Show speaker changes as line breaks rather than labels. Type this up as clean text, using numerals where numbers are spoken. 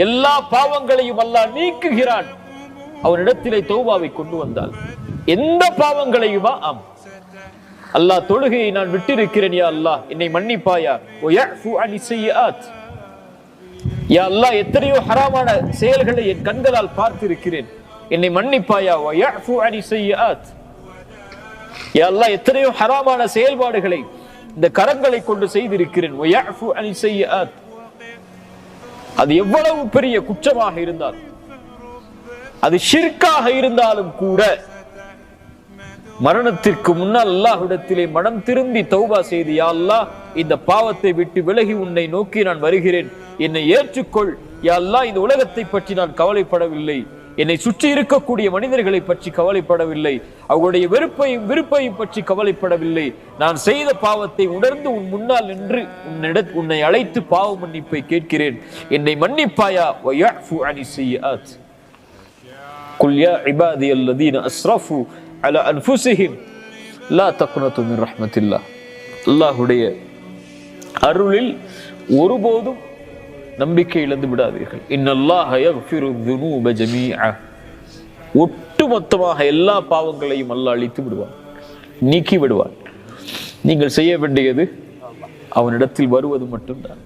எல்லா பாவங்களையும் அல்லாஹ் நீக்குகிறான் அவனிடத்திலே தௌபாவை கொண்டு வந்தால். எந்த பாவங்களையுமா? ஆம். அல்லாஹ் தொழுகையை நான் விட்டிருக்கிறேன் யா அல்லாஹ் என்னை மன்னிப்பாயா. வயஃபு அனி ஸய்யிஆத். யா அல்லாஹ் எத்தனையோ ஹராமான செயல்களை என் கண்களால் பார்த்திருக்கிறேன் என்னை மன்னிப்பாயா. வயஃபு அனி ஸய்யிஆத். யா அல்லாஹ் எத்தனையோ ஹராமான செயல்பாடுகளை இந்த கரங்களை கொண்டு செய்திருக்கிறேன். வயஃபு அனி ஸய்யிஆத். அது எவ்வளவு பெரிய குற்றமாக இருந்தால், அது ஷிர்காக இருந்தாலும் கூட மரணத்திற்கு முன்னால் அல்லாஹ்விடத்திலே மனம் திரும்பி தௌபா செய்து, யா அல்லாஹ் இந்த பாவத்தை விட்டு விலகி உன்னை நோக்கி நான் வருகிறேன், என்னை ஏற்றுக்கொள். யா அல்லாஹ் இந்த உலகத்தை பற்றி நான் கவலைப்படவில்லை, என்னை சுற்றி இருக்கக்கூடிய மனிதர்களை பற்றி கவலைப்படவில்லை, அவர்களுடைய விருப்பையும் பற்றி கவலைப்படவில்லை. நான் செய்த பாவத்தை உணர்ந்து உன் முன்னால் நின்று உன்னை அழைத்து பாவ மன்னிப்பை கேட்கிறேன், என்னை மன்னிப்பாயா. வயஃபு அனி ஸய்யிஆத். குல் யா இபாதியல்லதீன அஸ்ரஃபு அலா அன்ஃபுஸிஹிம் லா தக்னது மின் ரஹ்மத்தில்லாஹ். அல்லாஹ்வுடைய அருளில் ஒருபோதும் நம்பிக்கை இழந்து விடாதீர்கள். இன்னல்லாஹ யக்ஃபிரு ذுனூப ஜமீஅ. ஒட்டுமொத்தமாக எல்லா பாவங்களையும் அல்லாஹ் அழித்து விடுவான், நீக்கி விடுவான். நீங்கள் செய்ய வேண்டியது அவனிடத்தில் வருவது மட்டும்தான்.